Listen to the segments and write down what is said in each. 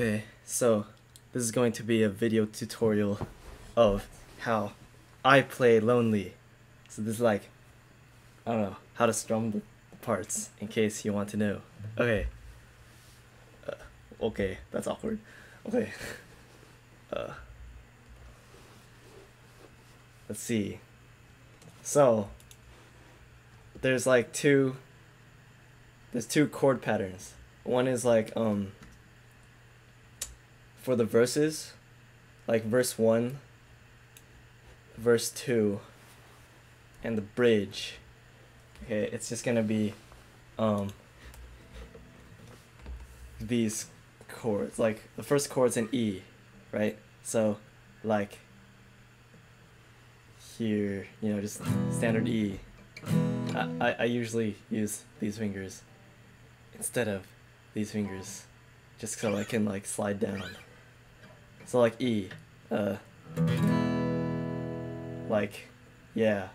Okay, so this is going to be a video tutorial of how I play Lonely. So this is like, I don't know, how to strum the parts in case you want to know. Okay. Okay, that's awkward. Okay. Let's see. So there's two chord patterns. One is for the verses, like verse 1, verse 2, and the bridge. Okay, it's just gonna be these chords, like the first chord's an E, right? So like here, you know, just standard E. I usually use these fingers instead of these fingers, just so I can like slide down. So like E, like, yeah,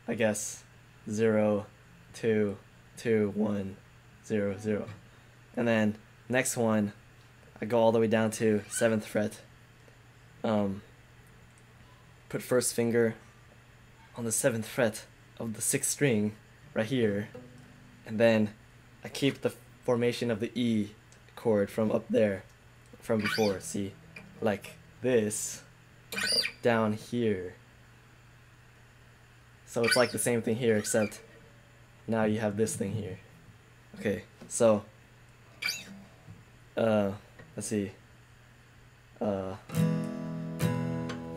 I guess 0, 2, 2, 1, 0, 0. And then next one, I go all the way down to 7th fret. Put first finger on the 7th fret of the 6th string right here, and then I keep the formation of the E chord from up there, from before. See, like this down here. So it's like the same thing here, except now you have this thing here. Okay, so let's see. There's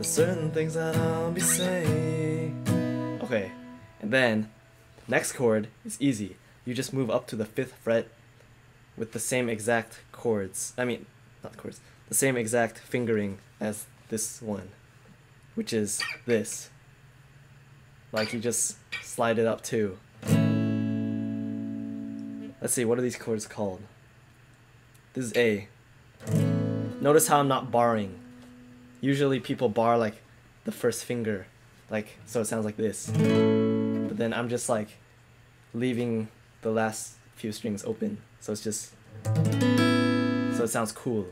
certain things that I'll be saying. Okay, and then next chord is easy. You just move up to the 5th fret with the same exact chords. I mean, not chords. The same exact fingering as this one, which is this. Like you just slide it up too. Let's see, what are these chords called? This is A. Notice how I'm not barring. Usually people bar like the first finger, like, so it sounds like this. But then I'm just like leaving the last few strings open, so it's just, so it sounds cool.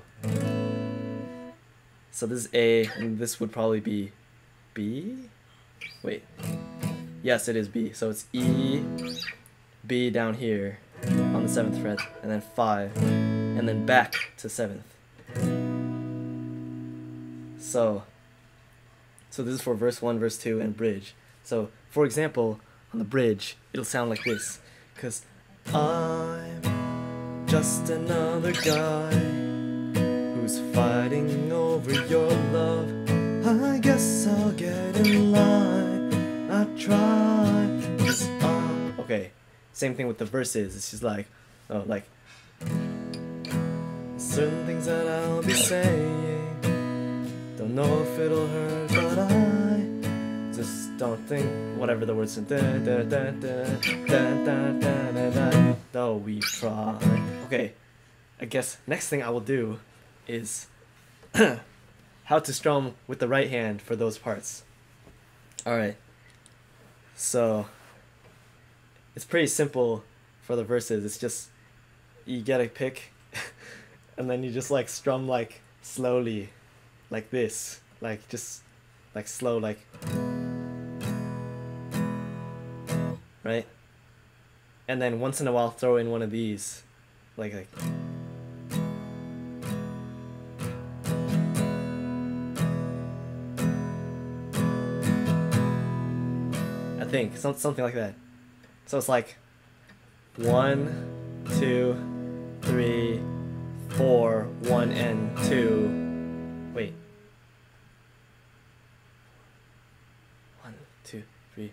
So this is A, and this would probably be B? Wait. Yes, it is B. So it's E, B down here on the 7th fret, and then 5, and then back to 7th. So this is for verse 1, verse 2, and bridge. So, for example, on the bridge, it'll sound like this. 'Cause I'm just another guy who's fighting over your love. I guess I'll get in line. I try. Okay, same thing with the verses. It's just like, like certain things that I'll be saying. Don't know if it'll hurt, but I just don't think whatever the words are. Though we try. Okay, I guess next thing I will do is how to strum with the right hand for those parts. Alright, so it's pretty simple for the verses. It's just you get a pick and then you just like strum like slowly, like this, like just like slow, like, right? And then once in a while throw in one of these, like I think something like that. So it's like 1, 2, 3, 4, 1 and 2. Wait. 1, 2, 3.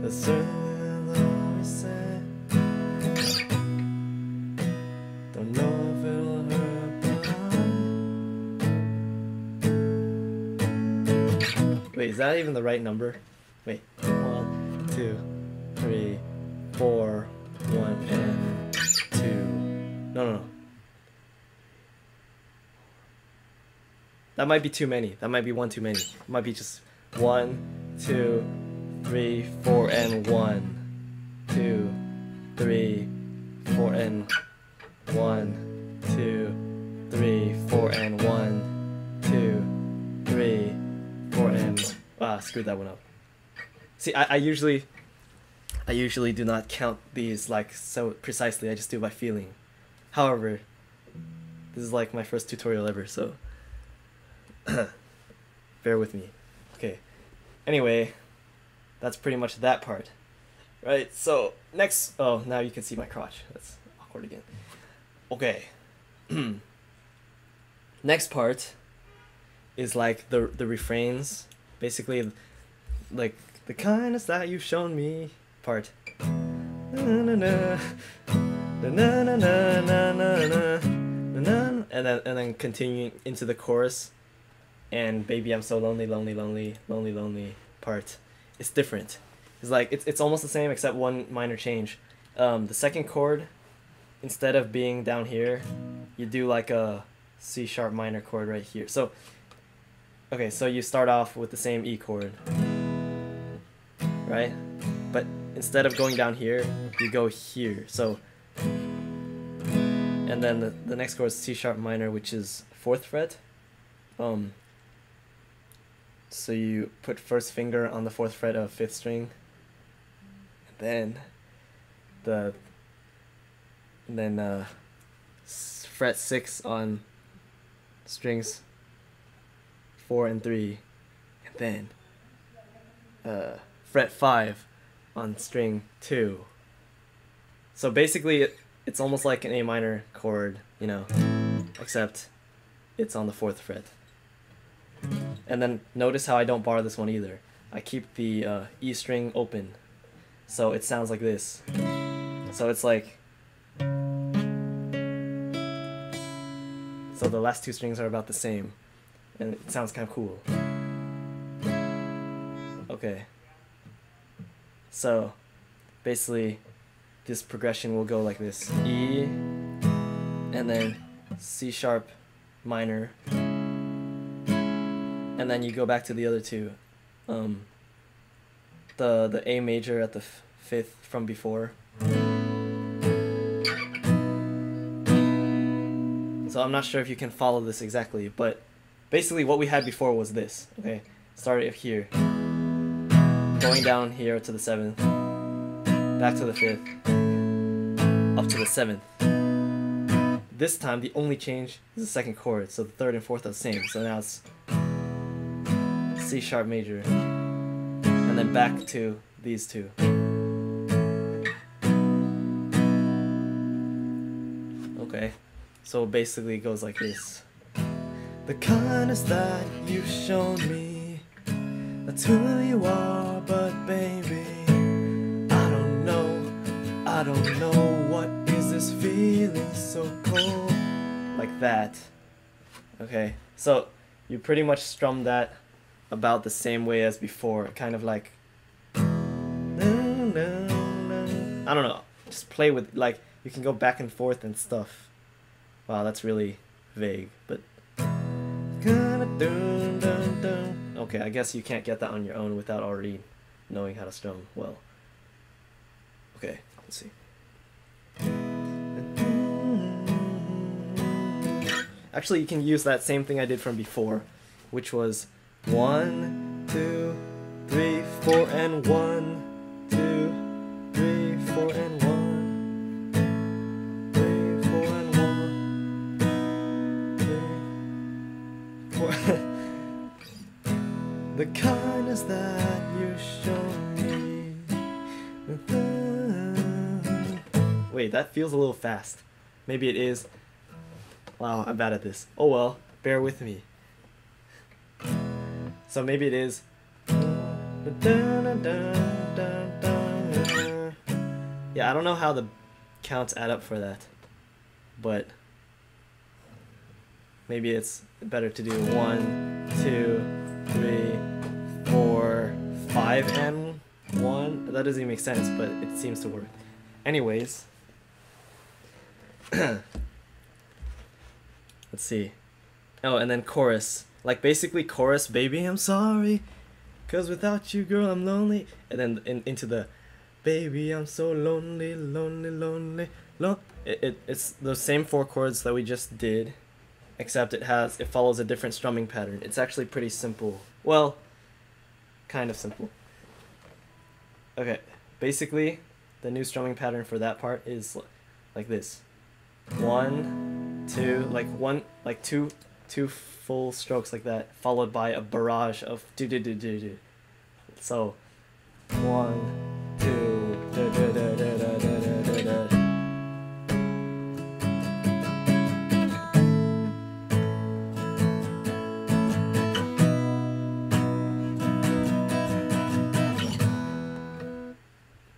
The certain always said, don't know if it'll hurt, but wait, is that even the right number? Wait. 1, 2, 3, 4, 1 and 2. No. That might be too many. That might be one too many. It might be just 1, 2, 3, 4, and 1, 2, 3, 4, and 1, 2, 3, 4, and 1, 2, 3, 4, and screwed that one up. See, I usually do not count these like so precisely. I just do it by feeling. However, this is like my first tutorial ever, so bear with me. Okay. Anyway, that's pretty much that part. Right, so next, oh, now you can see my crotch. That's awkward again. Okay. Next part is like the refrains. Basically, like the kindness that you've shown me part. And then continuing into the chorus and baby I'm so lonely, lonely, lonely, lonely, lonely part. It's different. It's like it's almost the same except one minor change. The second chord, instead of being down here, you do like a C sharp minor chord right here. So okay, so you start off with the same E chord, right? But instead of going down here, you go here. So and then the next chord is C sharp minor, which is 4th fret. So you put first finger on the 4th fret of 5th string, and then fret 6 on strings 4 and 3, and then fret 5 on string 2. So basically it's almost like an A minor chord, you know, except it's on the 4th fret. And then notice how I don't bar this one either. I keep the E string open, so it sounds like this. So it's like, so the last two strings are about the same, and it sounds kind of cool. Okay, so basically this progression will go like this: E, and then C sharp minor, and then you go back to the other two. The A major at the 5th from before. So I'm not sure if you can follow this exactly, but basically what we had before was this. Okay, started here, going down here to the 7th, back to the 5th, up to the 7th. This time the only change is the second chord, so the 3rd and 4th are the same. So now it's C sharp major, and then back to these two. Okay, so basically it goes like this: the kindness that you've shown me, that's who you are, but baby, I don't know what is this feeling so cold, like that. Okay, so you pretty much strum that about the same way as before, kind of like, I don't know, just play with, like, you can go back and forth and stuff. Wow, that's really vague, but okay, I guess you can't get that on your own without already knowing how to strum well. Okay, let's see. Actually, you can use that same thing I did from before, which was 1, 2, 3, 4, and 1, 2, 3, 4, and 1, 3, 4, and 1, 3, 4. The kindness that you show me. Wait, that feels a little fast. Maybe it is. Wow, I'm bad at this. Oh well, bear with me. So maybe it is. Yeah, I don't know how the counts add up for that, but maybe it's better to do 1, 2, 3, 4, 5, and 1. That doesn't even make sense, but it seems to work. Anyways, let's see. Oh, and then chorus. Like basically chorus, baby I'm sorry, 'cause without you girl I'm lonely. And then into the Baby, I'm so lonely, lonely, lonely, it's the same 4 chords that we just did, except it follows a different strumming pattern. It's actually pretty simple. Well, kind of simple. Okay, basically, the new strumming pattern for that part is like this: 1, 2, like two full strokes like that, followed by a barrage of do do do do do. So 1, 2, da da da da da da da da da.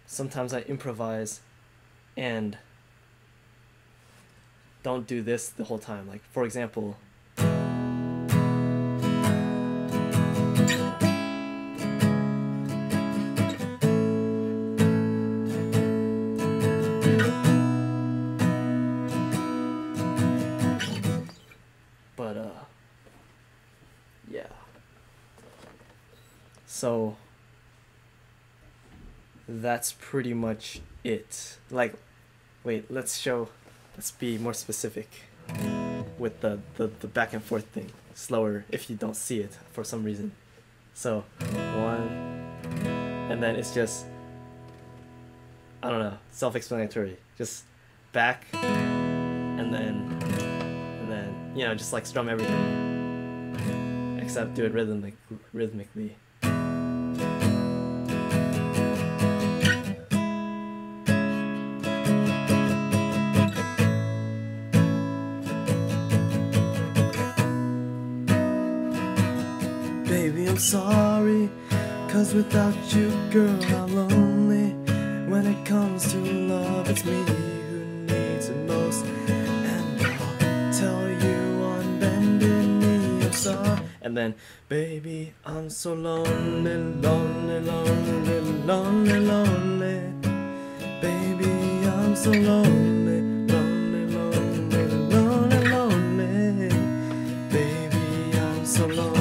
Sometimes I improvise and don't do this the whole time. Like, for example, but yeah. So that's pretty much it. Like, wait, let's be more specific with the back and forth thing. Slower if you don't see it for some reason. So 1, and then it's just, I don't know, self-explanatory. Just back, and then you know, just like strum everything, except do it rhythmically. Baby, I'm sorry, 'cause without you, girl, I'm lonely. When it comes to love, it's me who needs it most. And I'll tell you on bended knee, I'm sorry. And then, baby, I'm so lonely, lonely, lonely, lonely, lonely. Baby, I'm so lonely, lonely, lonely, lonely, lonely. Baby, I'm so lonely.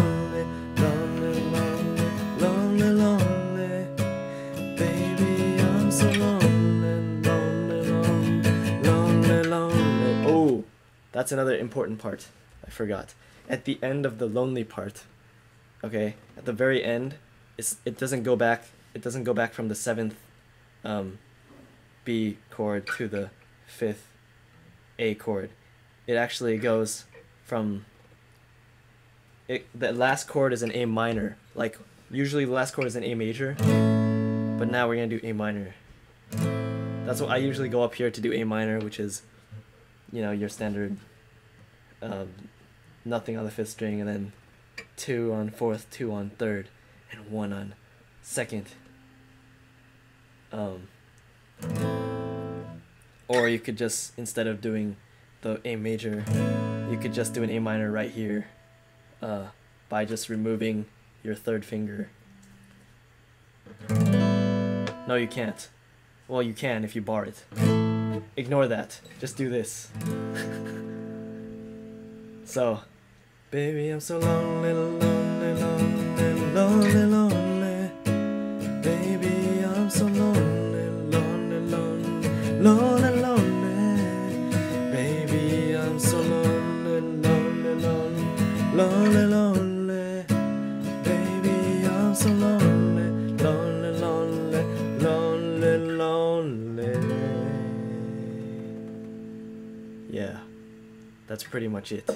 That's another important part I forgot. At the end of the lonely part, okay, at the very end, it doesn't go back. It doesn't go back from the 7th B chord to the 5th A chord. It actually goes from the last chord is an A minor. Like, usually the last chord is an A major, but now we're gonna do A minor. That's what I usually go up here to do A minor, which is, you know, your standard nothing on the 5th string, and then 2 on 4th, 2 on 3rd, and 1 on 2nd. Or you could just, instead of doing the A major, you could just do an A minor right here by just removing your 3rd finger. No, you can't. Well, you can if you bar it. Ignore that. Just do this. So, baby, I'm so lonely, lonely, lonely, lonely, lonely. Baby, I'm so lonely, lonely, lonely, lonely, lonely. Baby, I'm so lonely, lonely, lonely, lonely, lonely. Baby, I'm so lonely, lonely, lonely, lonely, lonely. Yeah, that's pretty much it.